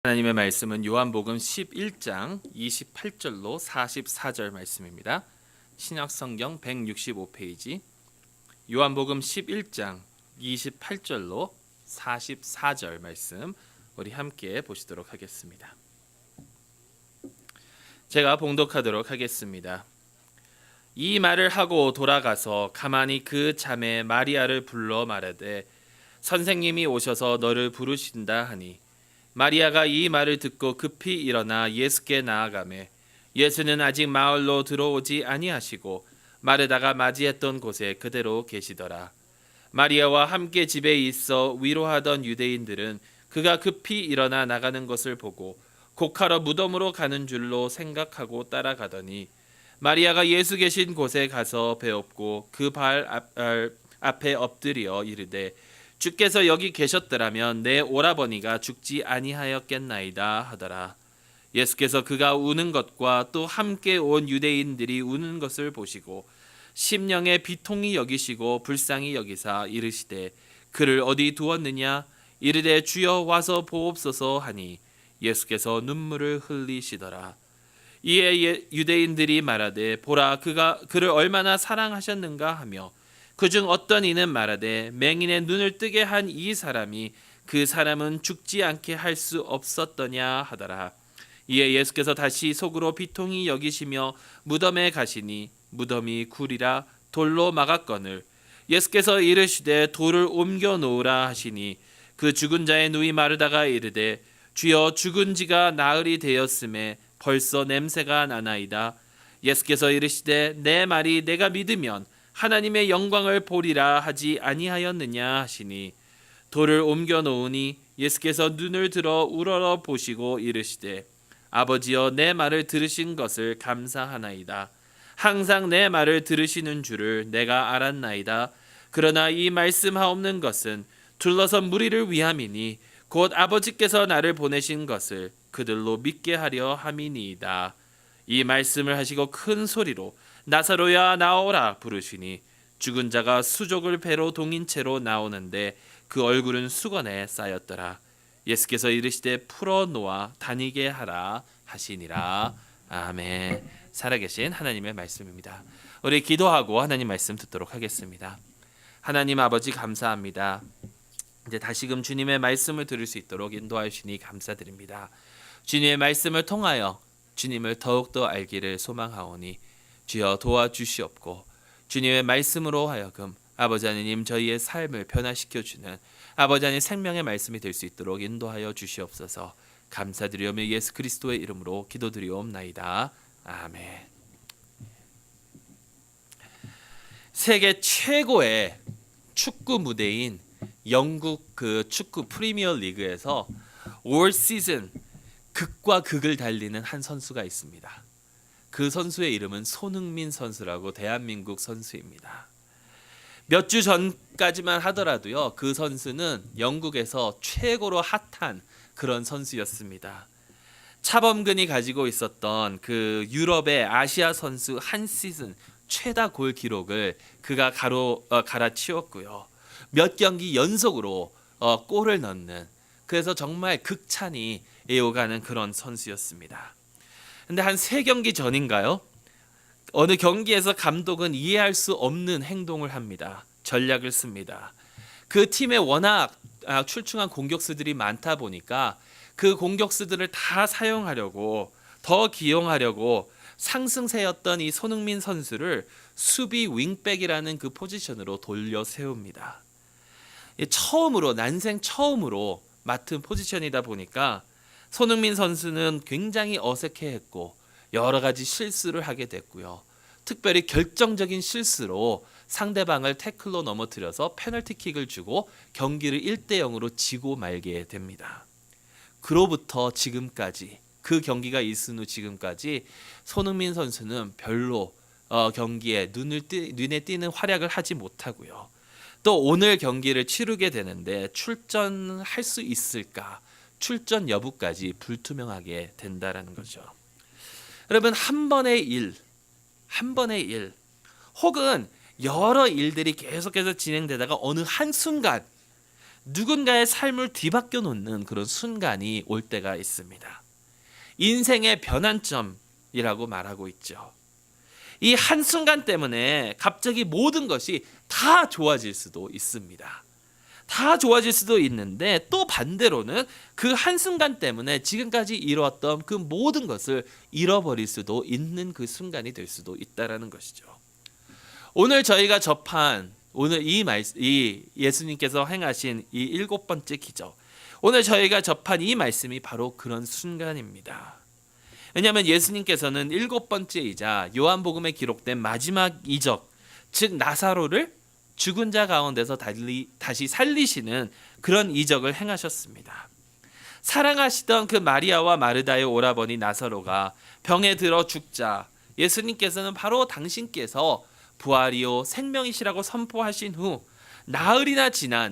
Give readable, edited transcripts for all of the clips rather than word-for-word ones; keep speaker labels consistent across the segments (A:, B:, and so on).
A: 하나님의 말씀은 요한복음 11장 28절로 44절 말씀입니다. 신약성경 165페이지 요한복음 11장 28절로 44절 말씀 우리 함께 보시도록 하겠습니다. 제가 봉독하도록 하겠습니다. 이 말을 하고 돌아가서 가만히 그 자매 마리아를 불러 말하되 선생님이 오셔서 너를 부르신다 하니 마리아가 이 말을 듣고 급히 일어나 예수께 나아가매 예수는 아직 마을로 들어오지 아니하시고 마르다가 맞이했던 곳에 그대로 계시더라. 마리아와 함께 집에 있어 위로하던 유대인들은 그가 급히 일어나 나가는 것을 보고 곡하러 무덤으로 가는 줄로 생각하고 따라가더니 마리아가 예수 계신 곳에 가서 배엎고 그 발 앞에 엎드려 이르되 주께서 여기 계셨더라면 내 오라버니가 죽지 아니하였겠나이다 하더라. 예수께서 그가 우는 것과 또 함께 온 유대인들이 우는 것을 보시고 심령에 비통히 여기시고 불쌍히 여기사 이르시되 그를 어디 두었느냐 이르되 주여 와서 보옵소서 하니 예수께서 눈물을 흘리시더라. 이에 유대인들이 말하되 보라 그를 얼마나 사랑하셨는가 하며 그중 어떤 이는 말하되 맹인의 눈을 뜨게 한 이 사람이 그 사람은 죽지 않게 할 수 없었더냐 하더라. 이에 예수께서 다시 속으로 비통히 여기시며 무덤에 가시니 무덤이 굴이라 돌로 막았거늘 예수께서 이르시되 돌을 옮겨 놓으라 하시니 그 죽은 자의 누이 마르다가 이르되 주여 죽은 지가 나흘이 되었음에 벌써 냄새가 나나이다. 예수께서 이르시되 내 말이 내가 믿으면 하나님의 영광을 보리라 하지 아니하였느냐 하시니 돌을 옮겨 놓으니 예수께서 눈을 들어 우러러 보시고 이르시되 아버지여 내 말을 들으신 것을 감사하나이다. 항상 내 말을 들으시는 줄을 내가 알았나이다. 그러나 이 말씀하옵는 것은 둘러선 무리를 위함이니 곧 아버지께서 나를 보내신 것을 그들로 믿게 하려 함이니이다. 이 말씀을 하시고 큰 소리로 나사로야 나오라 부르시니 죽은 자가 수족을 배로 동인 채로 나오는데 그 얼굴은 수건에 쌓였더라. 예수께서 이르시되 풀어 놓아 다니게 하라 하시니라. 아멘. 살아계신 하나님의 말씀입니다. 우리 기도하고 하나님 말씀 듣도록 하겠습니다. 하나님 아버지 감사합니다. 이제 다시금 주님의 말씀을 들을 수 있도록 인도하시니 감사드립니다. 주님의 말씀을 통하여 주님을 더욱더 알기를 소망하오니 주여 도와주시옵고 주님의 말씀으로 하여금 아버지 하나님 저희의 삶을 변화시켜주는 아버지 하나님 생명의 말씀이 될 수 있도록 인도하여 주시옵소서. 감사드리오며 예수 그리스도의 이름으로 기도드리옵나이다. 아멘. 세계 최고의 축구 무대인 영국 그 축구 프리미어 리그에서 올 시즌 극과 극을 달리는 한 선수가 있습니다. 그 선수의 이름은 손흥민 선수라고 대한민국 선수입니다. 몇 주 전까지만 하더라도요. 그 선수는 영국에서 최고로 핫한 그런 선수였습니다. 차범근이 가지고 있었던 그 유럽의 아시아 선수 한 시즌 최다 골 기록을 그가 갈아치웠고요. 몇 경기 연속으로 골을 넣는 그래서 정말 극찬이 에워가는 그런 선수였습니다. 근데 한 3경기 전인가요? 어느 경기에서 감독은 이해할 수 없는 행동을 합니다. 전략을 씁니다. 그 팀에 워낙 출중한 공격수들이 많다 보니까 그 공격수들을 다 사용하려고 더 기용하려고 상승세였던 이 손흥민 선수를 수비 윙백이라는 그 포지션으로 돌려 세웁니다. 난생 처음으로 맡은 포지션이다 보니까 손흥민 선수는 굉장히 어색해했고 여러 가지 실수를 하게 됐고요. 특별히 결정적인 실수로 상대방을 태클로 넘어뜨려서 페널티킥을 주고 경기를 1대0으로 지고 말게 됩니다. 그로부터 지금까지 그 경기가 있은 후 지금까지 손흥민 선수는 별로 경기에 눈에 띄는 활약을 하지 못하고요. 또 오늘 경기를 치르게 되는데 출전할 수 있을까? 출전 여부까지 불투명하게 된다라는 거죠. 여러분 한 번의 일 혹은 여러 일들이 계속해서 진행되다가 어느 한순간 누군가의 삶을 뒤바뀌어 놓는 그런 순간이 올 때가 있습니다. 인생의 변환점이라고 말하고 있죠. 이 한순간 때문에 갑자기 모든 것이 다 좋아질 수도 있습니다. 다 좋아질 수도 있는데 또 반대로는 그 한순간 때문에 지금까지 이루었던 그 모든 것을 잃어버릴 수도 있는 그 순간이 될 수도 있다라는 것이죠. 오늘 저희가 접한 오늘 이 예수님께서 행하신 이 7번째 기적, 오늘 저희가 접한 이 말씀이 바로 그런 순간입니다. 왜냐하면 예수님께서는 7번째이자 요한복음에 기록된 마지막 이적, 즉 나사로를 죽은 자 가운데서 다시 살리시는 그런 이적을 행하셨습니다. 사랑하시던 그 마리아와 마르다의 오라버니 나사로가 병에 들어 죽자 예수님께서는 바로 당신께서 부활이요 생명이시라고 선포하신 후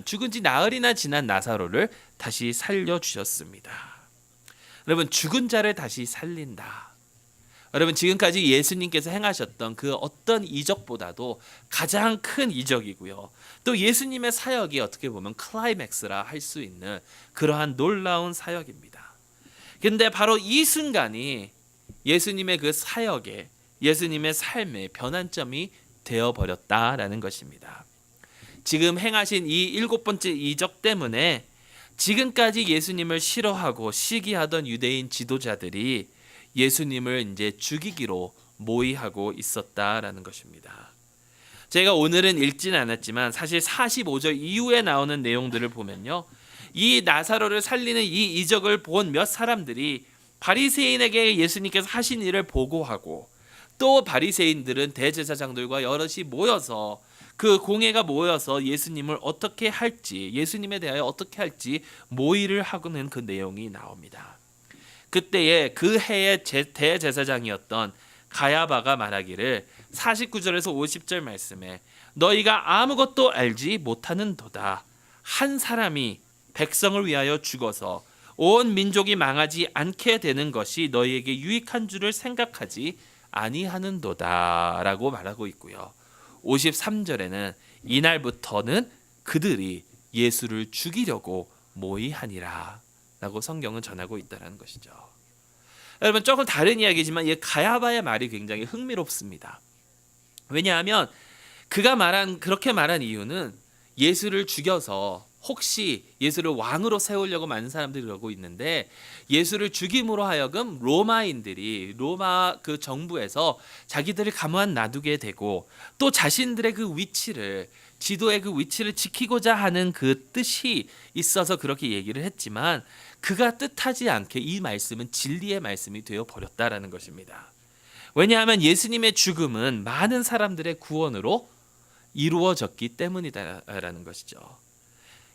A: 죽은 지 나흘이나 지난 나사로를 다시 살려주셨습니다. 여러분, 죽은 자를 다시 살린다. 여러분, 지금까지 예수님께서 행하셨던 그 어떤 이적보다도 가장 큰 이적이고요. 또 예수님의 사역이 어떻게 보면 클라이맥스라 할 수 있는 그러한 놀라운 사역입니다. 근데 바로 이 순간이 예수님의 그 사역에, 예수님의 삶의 변환점이 되어버렸다라는 것입니다. 지금 행하신 이 7번째 이적 때문에 지금까지 예수님을 싫어하고 시기하던 유대인 지도자들이 예수님을 이제 죽이기로 모의하고 있었다라는 것입니다. 제가 오늘은 읽지는 않았지만 사실 45절 이후에 나오는 내용들을 보면요, 이 나사로를 살리는 이 이적을 본 몇 사람들이 바리새인에게 예수님께서 하신 일을 보고하고, 또 바리새인들은 대제사장들과 여럿이 모여서 그 공회가 모여서 예수님을 어떻게 할지, 예수님에 대하여 어떻게 할지 모의를 하고는 그 내용이 나옵니다. 그때에 그 해의 대제사장이었던 가야바가 말하기를 49절에서 50절 말씀에 너희가 아무것도 알지 못하는도다. 한 사람이 백성을 위하여 죽어서 온 민족이 망하지 않게 되는 것이 너희에게 유익한 줄을 생각하지 아니하는도다 라고 말하고 있고요. 53절에는 이날부터는 그들이 예수를 죽이려고 모의하니라 라고 성경은 전하고 있다는 것이죠. 여러분, 조금 다른 이야기지만 이 가야바의 말이 굉장히 흥미롭습니다. 왜냐하면 그가 그렇게 말한 이유는 예수를 죽여서 혹시 예수를 왕으로 세우려고 많은 사람들이 그러고 있는데, 예수를 죽임으로 하여금 로마 그 정부에서 자기들을 가만 놔두게 되고, 또 자신들의 그 위치를, 지도의 그 위치를 지키고자 하는 그 뜻이 있어서 그렇게 얘기를 했지만, 그가 뜻하지 않게 이 말씀은 진리의 말씀이 되어 버렸다라는 것입니다. 왜냐하면 예수님의 죽음은 많은 사람들의 구원으로 이루어졌기 때문이다라는 것이죠.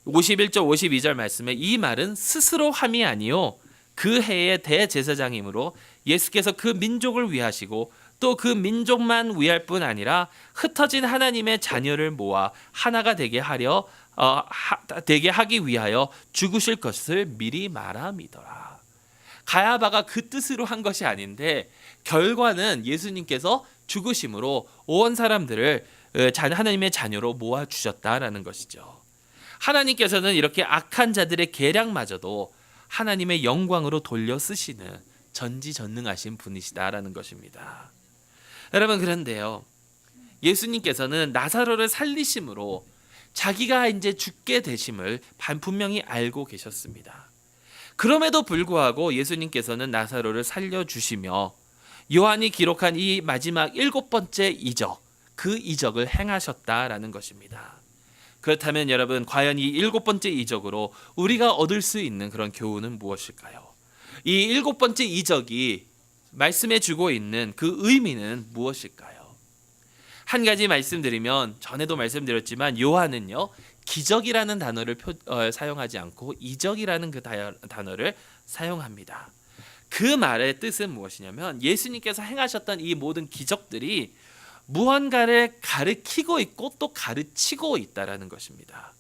A: 51절 52절 말씀에 이 말은 스스로 함이 아니요 그 해의 대제사장이므로 예수께서 그 민족을 위하시고 또 그 민족만 위할 뿐 아니라 흩어진 하나님의 자녀를 모아 하나가 되게 하기 위하여 죽으실 것을 미리 말함이더라. 가야바가 그 뜻으로 한 것이 아닌데 결과는 예수님께서 죽으심으로 온 사람들을 하나님의 자녀로 모아 주셨다라는 것이죠. 하나님께서는 이렇게 악한 자들의 계략마저도 하나님의 영광으로 돌려 쓰시는 전지전능하신 분이시다라는 것입니다. 여러분, 그런데요, 예수님께서는 나사로를 살리심으로 자기가 이제 죽게 되심을 분명히 알고 계셨습니다. 그럼에도 불구하고 예수님께서는 나사로를 살려주시며 요한이 기록한 이 마지막 7번째 이적, 그 이적을 행하셨다라는 것입니다. 그렇다면 여러분, 과연 이 7번째 이적으로 우리가 얻을 수 있는 그런 교훈은 무엇일까요? 이 7번째 이적이 말씀해 주고 있는 그 의미는 무엇일까요? 한 가지 말씀드리면, 전에도 말씀드렸지만 요한은요, 기적이라는 단어를 사용하지 않고 이적이라는 그 단어를 사용합니다. 그 말의 뜻은 무엇이냐면, 예수님께서 행하셨던 이 모든 기적들이 무언가를 가르치고 있고 또 가르치고 있다라는 것입니다.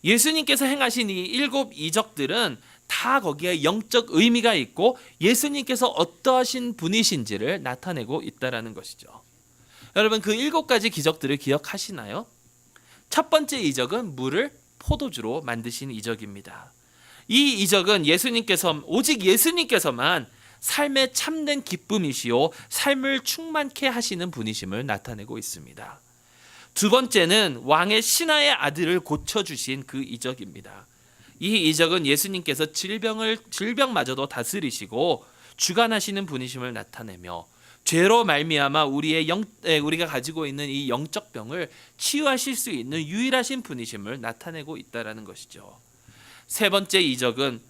A: 예수님께서 행하신 이 7 이적들은 다 거기에 영적 의미가 있고 예수님께서 어떠하신 분이신지를 나타내고 있다라는 것이죠. 여러분, 그 7가지 기적들을 기억하시나요? 첫 번째 이적은 물을 포도주로 만드신 이적입니다. 이 이적은 오직 예수님께서만 삶의 참된 기쁨이시요 삶을 충만케 하시는 분이심을 나타내고 있습니다. 두 번째는 왕의 신하의 아들을 고쳐주신 그 이적입니다. 이 이적은 예수님께서 질병마저도 다스리시고 주관하시는 분이심을 나타내며 죄로 말미암아 우리가 가지고 있는 이 영적 병을 치유하실 수 있는 유일하신 분이심을 나타내고 있다라는 것이죠. 세 번째 이적은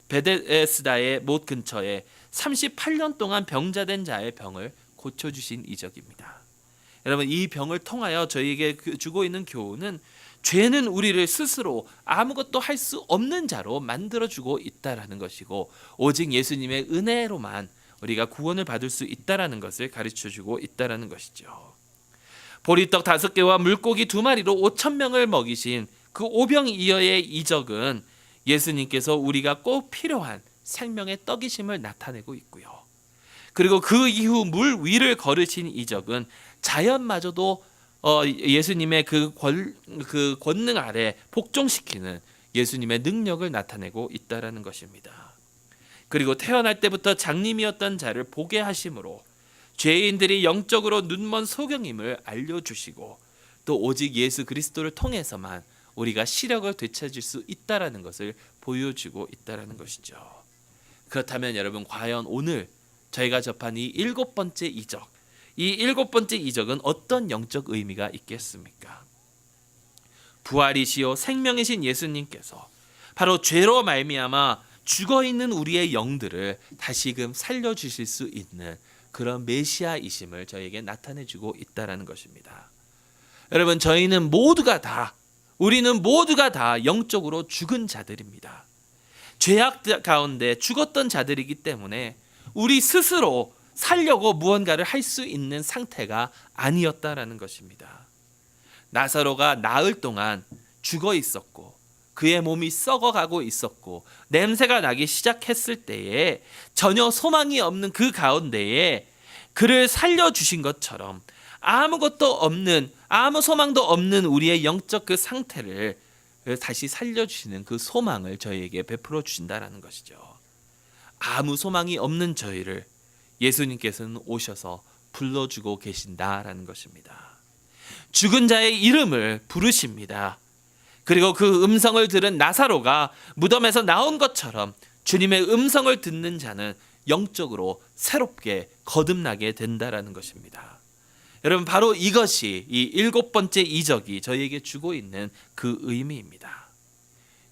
A: 베데스다의 못 근처에 38년 동안 병자된 자의 병을 고쳐주신 이적입니다. 여러분, 이 병을 통하여 저희에게 주고 있는 교훈은 죄는 우리를 스스로 아무것도 할 수 없는 자로 만들어주고 있다라는 것이고 오직 예수님의 은혜로만 우리가 구원을 받을 수 있다라는 것을 가르쳐주고 있다라는 것이죠. 보리떡 5개와 물고기 2마리로 5,000명을 먹이신 그 오병이어의 이적은 예수님께서 우리가 꼭 필요한 생명의 떡이심을 나타내고 있고요. 그리고 그 이후 물 위를 걸으신 이적은 자연마저도 예수님의 그 권능 아래 복종시키는 예수님의 능력을 나타내고 있다라는 것입니다. 그리고 태어날 때부터 장님이었던 자를 보게 하심으로 죄인들이 영적으로 눈먼 소경임을 알려주시고 또 오직 예수 그리스도를 통해서만 우리가 시력을 되찾을 수 있다라는 것을 보여주고 있다라는 것이죠. 그렇다면 여러분, 과연 오늘 저희가 접한 이 7번째 이적, 이 7번째 이적은 어떤 영적 의미가 있겠습니까? 부활이시요 생명이신 예수님께서 바로 죄로 말미암아 죽어있는 우리의 영들을 다시금 살려주실 수 있는 그런 메시아이심을 저에게 나타내주고 있다는 것입니다. 여러분, 우리는 모두가 다 영적으로 죽은 자들입니다. 죄악 가운데 죽었던 자들이기 때문에 우리 스스로 살려고 무언가를 할 수 있는 상태가 아니었다라는 것입니다. 나사로가 나흘 동안 죽어 있었고 그의 몸이 썩어가고 있었고 냄새가 나기 시작했을 때에 전혀 소망이 없는 그 가운데에 그를 살려주신 것처럼 아무것도 없는, 아무 소망도 없는 우리의 영적 그 상태를 다시 살려주시는 그 소망을 저희에게 베풀어 주신다라는 것이죠. 아무 소망이 없는 저희를 예수님께서는 오셔서 불러주고 계신다라는 것입니다. 죽은 자의 이름을 부르십니다. 그리고 그 음성을 들은 나사로가 무덤에서 나온 것처럼 주님의 음성을 듣는 자는 영적으로 새롭게 거듭나게 된다라는 것입니다. 여러분, 바로 이것이 이 7번째 이적이 저희에게 주고 있는 그 의미입니다.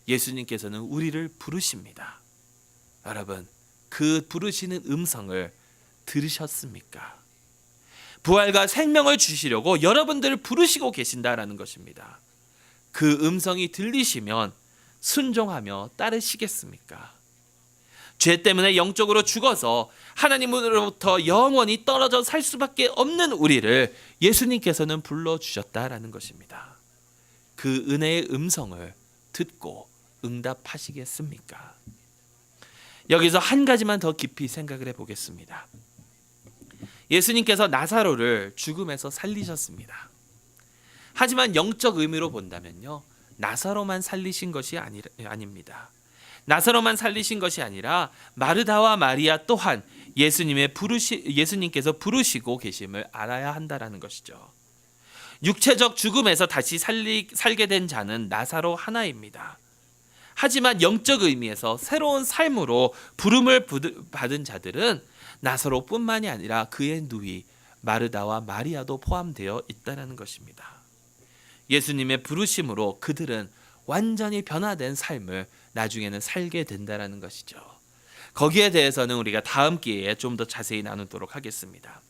A: 예수님께서는 우리를 부르십니다. 여러분, 그 부르시는 음성을 들으셨습니까? 부활과 생명을 주시려고 여러분들을 부르시고 계신다라는 것입니다. 그 음성이 들리시면 순종하며 따르시겠습니까? 죄 때문에 영적으로 죽어서 하나님으로부터 영원히 떨어져 살 수밖에 없는 우리를 예수님께서는 불러주셨다라는 것입니다. 그 은혜의 음성을 듣고 응답하시겠습니까? 여기서 한 가지만 더 깊이 생각을 해보겠습니다. 예수님께서 나사로를 죽음에서 살리셨습니다. 하지만 영적 의미로 본다면요, 나사로만 살리신 것이 아닙니다. 나사로만 살리신 것이 아니라 마르다와 마리아 또한 예수님께서 부르시고 계심을 알아야 한다라는 것이죠. 육체적 죽음에서 다시 살게 된 자는 나사로 하나입니다. 하지만 영적 의미에서 새로운 삶으로 부름을 받은 자들은 나사로뿐만이 아니라 그의 누이 마르다와 마리아도 포함되어 있다는 것입니다. 예수님의 부르심으로 그들은 완전히 변화된 삶을 나중에는 살게 된다는 것이죠. 거기에 대해서는 우리가 다음 기회에 좀 더 자세히 나누도록 하겠습니다.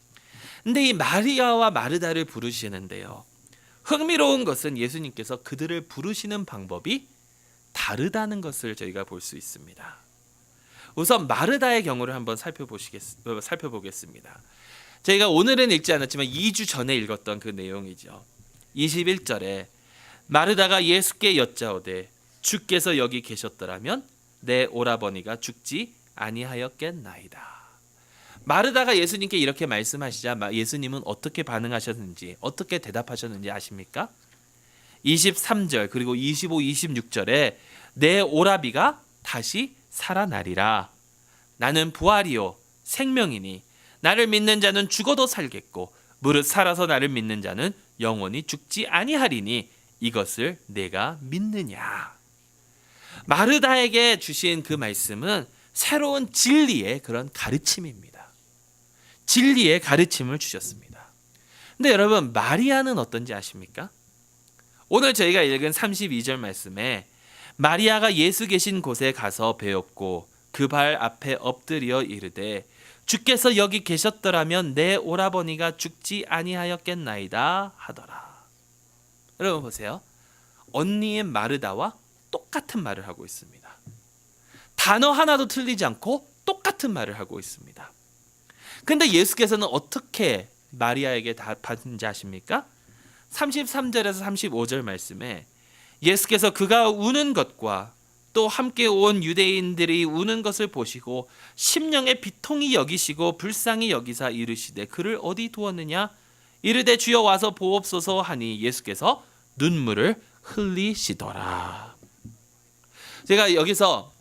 A: 근데 이 마리아와 마르다를 부르시는데요, 흥미로운 것은 예수님께서 그들을 부르시는 방법이 다르다는 것을 저희가 볼 수 있습니다. 우선 마르다의 경우를 한번 살펴보겠습니다. 저희가 오늘은 읽지 않았지만 2주 전에 읽었던 그 내용이죠. 21절에 마르다가 예수께 여짜오되 주께서 여기 계셨더라면 내 오라버니가 죽지 아니하였겠나이다. 마르다가 예수님께 이렇게 말씀하시자 예수님은 어떻게 반응하셨는지, 어떻게 대답하셨는지 아십니까? 23절 그리고 25, 26절에 내 오라비가 다시 살아나리라. 나는 부활이요 생명이니 나를 믿는 자는 죽어도 살겠고 무릇 살아서 나를 믿는 자는 영원히 죽지 아니하리니 이것을 내가 믿느냐. 마르다에게 주신 그 말씀은 새로운 진리의 그런 가르침입니다. 진리의 가르침을 주셨습니다. 근데 여러분, 마리아는 어떤지 아십니까? 오늘 저희가 읽은 32절 말씀에 마리아가 예수 계신 곳에 가서 배웠고 그 발 앞에 엎드려 이르되 주께서 여기 계셨더라면 내 오라버니가 죽지 아니하였겠나이다 하더라. 여러분 보세요. 언니의 마르다와 똑같은 말을 하고 있습니다. 단어 하나도 틀리지 않고 똑같은 말을 하고 있습니다. 근데 예수께서는 어떻게 마리아에게 답하는지 아십니까? 33절에서 35절 말씀에 예수께서 그가 우는 것과 또 함께 온 유대인들이 우는 것을 보시고 심령의 비통이 여기시고 불쌍히 여기사 이르시되 그를 어디 두었느냐 이르되 주여 와서 보옵소서 하니 예수께서 눈물을 흘리시더라. 제가 여기서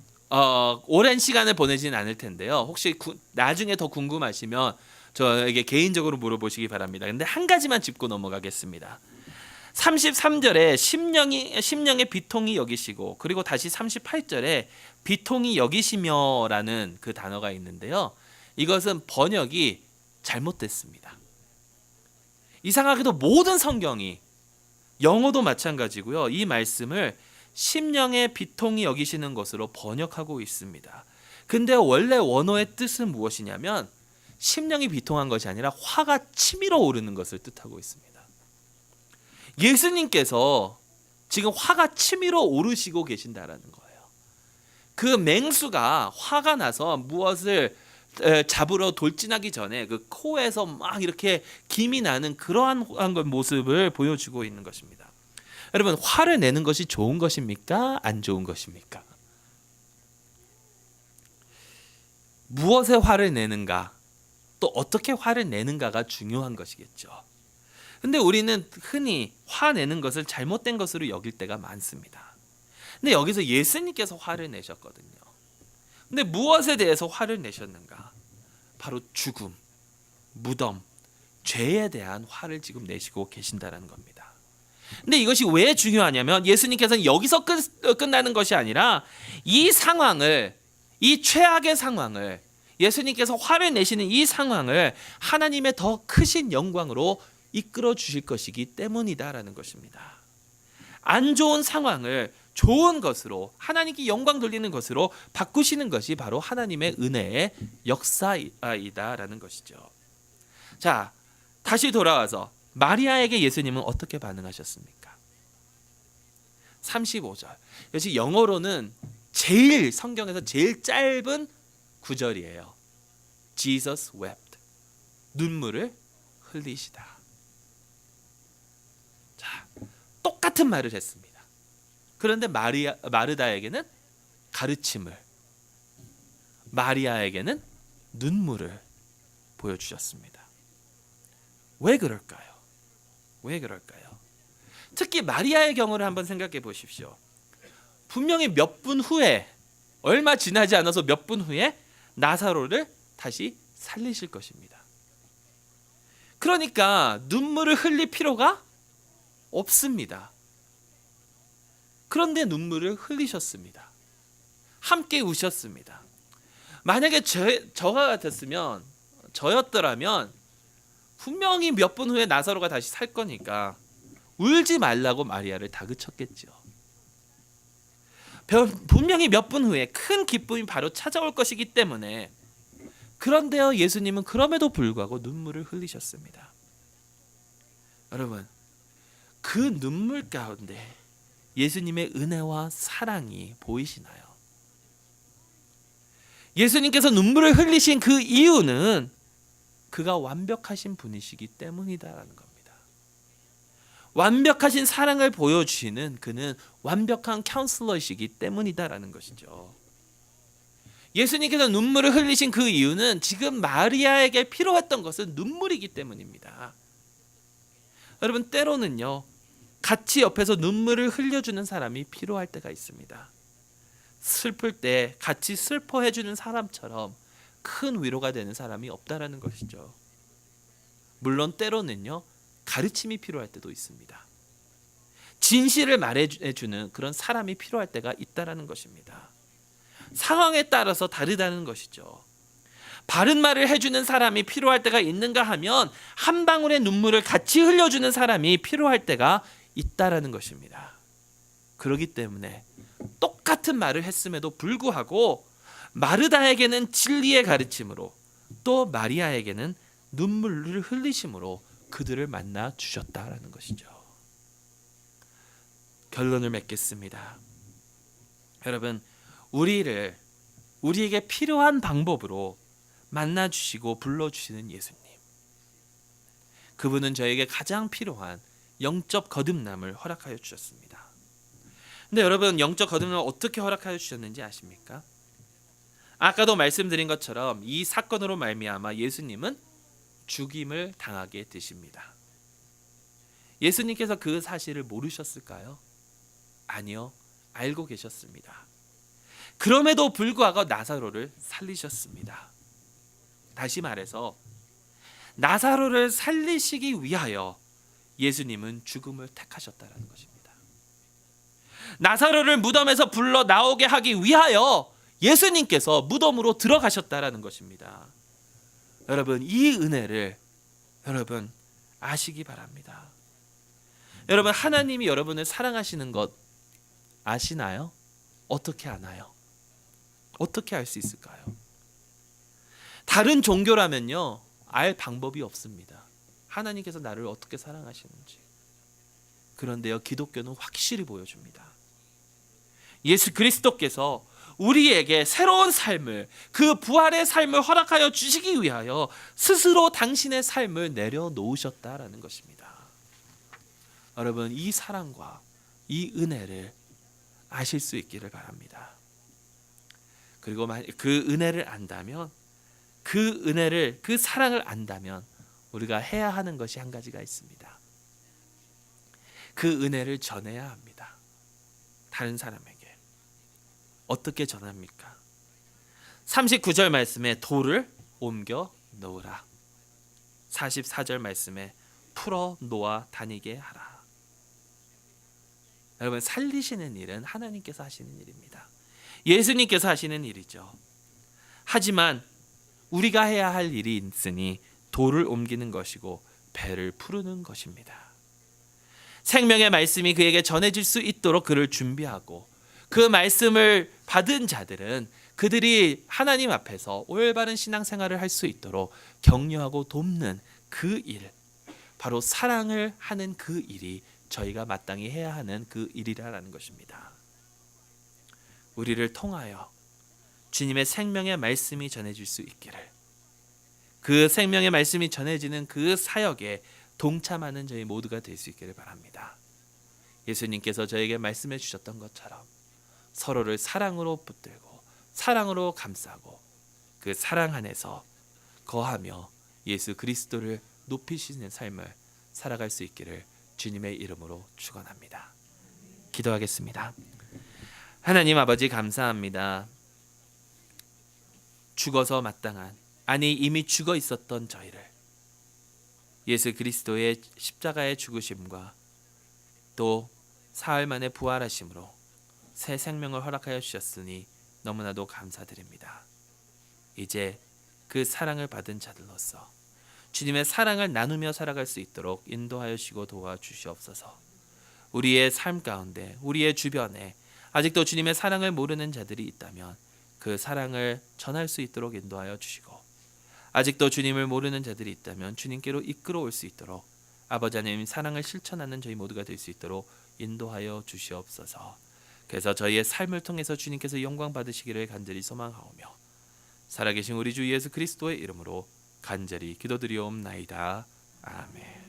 A: 오랜 시간을 보내진 않을 텐데요. 혹시 나중에 더 궁금하시면 저에게 개인적으로 물어보시기 바랍니다. 근데 한 가지만 짚고 넘어가겠습니다. 33절에 심령의 비통이 여기시고 그리고 다시 38절에 비통이 여기시며라는 그 단어가 있는데요. 이것은 번역이 잘못됐습니다. 이상하게도 모든 성경이 영어도 마찬가지고요. 이 말씀을 심령의 비통이 여기시는 것으로 번역하고 있습니다. 근데 원래 원어의 뜻은 무엇이냐면 심령이 비통한 것이 아니라 화가 치밀어 오르는 것을 뜻하고 있습니다. 예수님께서 지금 화가 치밀어 오르시고 계신다라는 거예요. 그 맹수가 화가 나서 무엇을 잡으러 돌진하기 전에 그 코에서 막 이렇게 김이 나는 그러한 모습을 보여주고 있는 것입니다. 여러분, 화를 내는 것이 좋은 것입니까? 안 좋은 것입니까? 무엇에 화를 내는가, 또 어떻게 화를 내는가가 중요한 것이겠죠. 근데 우리는 흔히 화내는 것을 잘못된 것으로 여길 때가 많습니다. 근데 여기서 예수님께서 화를 내셨거든요. 근데 무엇에 대해서 화를 내셨는가? 바로 죽음, 무덤, 죄에 대한 화를 지금 내시고 계신다는 겁니다. 근데 이것이 왜 중요하냐면 예수님께서는 여기서 끝나는 것이 아니라 이 상황을, 이 최악의 상황을, 예수님께서 화를 내시는 이 상황을 하나님의 더 크신 영광으로 이끌어 주실 것이기 때문이다라는 것입니다. 안 좋은 상황을 좋은 것으로, 하나님께 영광 돌리는 것으로 바꾸시는 것이 바로 하나님의 은혜의 역사이다라는 것이죠. 자, 다시 돌아와서 마리아에게 예수님은 어떻게 반응하셨습니까? 35절. 역시 영어로는 성경에서 제일 짧은 구절이에요. Jesus wept. 눈물을 흘리시다. 자, 똑같은 말을 했습니다. 그런데 마르다에게는 가르침을, 마리아에게는 눈물을 보여주셨습니다. 왜 그럴까요? 왜 그럴까요? 특히 마리아의 경우를 한번 생각해 보십시오. 분명히 몇 분 후에, 얼마 지나지 않아서 몇 분 후에 나사로를 다시 살리실 것입니다. 그러니까 눈물을 흘릴 필요가 없습니다. 그런데 눈물을 흘리셨습니다. 함께 우셨습니다. 만약에 저가 같았으면, 저였더라면 분명히 몇 분 후에 나사로가 다시 살 거니까 울지 말라고 마리아를 다그쳤겠죠. 분명히 몇 분 후에 큰 기쁨이 바로 찾아올 것이기 때문에. 그런데요, 예수님은 그럼에도 불구하고 눈물을 흘리셨습니다. 여러분, 그 눈물 가운데 예수님의 은혜와 사랑이 보이시나요? 예수님께서 눈물을 흘리신 그 이유는 그가 완벽하신 분이시기 때문이다라는 겁니다. 완벽하신 사랑을 보여주시는 그는 완벽한 카운슬러이시기 때문이다라는 것이죠. 예수님께서 눈물을 흘리신 그 이유는 지금 마리아에게 필요했던 것은 눈물이기 때문입니다. 여러분, 때로는요, 같이 옆에서 눈물을 흘려주는 사람이 필요할 때가 있습니다. 슬플 때 같이 슬퍼해주는 사람처럼 큰 위로가 되는 사람이 없다라는 것이죠. 물론 때로는요, 가르침이 필요할 때도 있습니다. 진실을 말해주는 그런 사람이 필요할 때가 있다라는 것입니다. 상황에 따라서 다르다는 것이죠. 바른 말을 해주는 사람이 필요할 때가 있는가 하면 한 방울의 눈물을 같이 흘려주는 사람이 필요할 때가 있다라는 것입니다. 그렇기 때문에 똑같은 말을 했음에도 불구하고 마르다에게는 진리의 가르침으로, 또 마리아에게는 눈물을 흘리심으로 그들을 만나 주셨다라는 것이죠. 결론을 맺겠습니다. 여러분, 우리에게 필요한 방법으로 만나 주시고 불러 주시는 예수님, 그분은 저에게 가장 필요한 영적 거듭남을 허락하여 주셨습니다. 근데 여러분, 영적 거듭남을 어떻게 허락하여 주셨는지 아십니까? 아까도 말씀드린 것처럼 이 사건으로 말미암아 예수님은 죽임을 당하게 되십니다. 예수님께서 그 사실을 모르셨을까요? 아니요, 알고 계셨습니다. 그럼에도 불구하고 나사로를 살리셨습니다. 다시 말해서 나사로를 살리시기 위하여 예수님은 죽음을 택하셨다는 것입니다. 나사로를 무덤에서 불러 나오게 하기 위하여 예수님께서 무덤으로 들어가셨다는 것입니다. 여러분, 이 은혜를 여러분 아시기 바랍니다. 여러분, 하나님이 여러분을 사랑하시는 것 아시나요? 어떻게 아나요? 어떻게 알 수 있을까요? 다른 종교라면요, 알 방법이 없습니다. 하나님께서 나를 어떻게 사랑하시는지. 그런데요, 기독교는 확실히 보여줍니다. 예수 그리스도께서 우리에게 새로운 삶을, 그 부활의 삶을 허락하여 주시기 위하여 스스로 당신의 삶을 내려놓으셨다라는 것입니다. 여러분, 이 사랑과 이 은혜를 아실 수 있기를 바랍니다. 그리고 그 은혜를 안다면, 그 사랑을 안다면 우리가 해야 하는 것이 한 가지가 있습니다. 그 은혜를 전해야 합니다. 다른 사람에게. 어떻게 전합니까? 39절 말씀에 돌을 옮겨 놓으라. 44절 말씀에 풀어 놓아 다니게 하라. 여러분, 살리시는 일은 하나님께서 하시는 일입니다. 예수님께서 하시는 일이죠. 하지만 우리가 해야 할 일이 있으니 돌을 옮기는 것이고 배를 푸르는 것입니다. 생명의 말씀이 그에게 전해질 수 있도록 그를 준비하고, 그 말씀을 받은 자들은 그들이 하나님 앞에서 올바른 신앙생활을 할 수 있도록 격려하고 돕는 그 일, 바로 사랑을 하는 그 일이 저희가 마땅히 해야 하는 그 일이라는 것입니다. 우리를 통하여 주님의 생명의 말씀이 전해질 수 있기를, 그 생명의 말씀이 전해지는 그 사역에 동참하는 저희 모두가 될 수 있기를 바랍니다. 예수님께서 저에게 말씀해 주셨던 것처럼 서로를 사랑으로 붙들고 사랑으로 감싸고 그 사랑 안에서 거하며 예수 그리스도를 높이시는 삶을 살아갈 수 있기를 주님의 이름으로 축원합니다. 기도하겠습니다. 하나님 아버지, 감사합니다. 죽어서 마땅한, 아니 이미 죽어 있었던 저희를 예수 그리스도의 십자가의 죽으심과 또 사흘 만에 부활하심으로 새 생명을 허락하여 주셨으니 너무나도 감사드립니다. 이제 그 사랑을 받은 자들로서 주님의 사랑을 나누며 살아갈 수 있도록 인도하여 주시고 도와주시옵소서. 우리의 삶 가운데, 우리의 주변에 아직도 주님의 사랑을 모르는 자들이 있다면 그 사랑을 전할 수 있도록 인도하여 주시고, 아직도 주님을 모르는 자들이 있다면 주님께로 이끌어올 수 있도록 아버지 하나님 사랑을 실천하는 저희 모두가 될 수 있도록 인도하여 주시옵소서. 그래서 저희의 삶을 통해서 주님께서 영광 받으시기를 간절히 소망하오며 살아계신 우리 주 예수 그리스도의 이름으로 간절히 기도드리옵나이다. 아멘.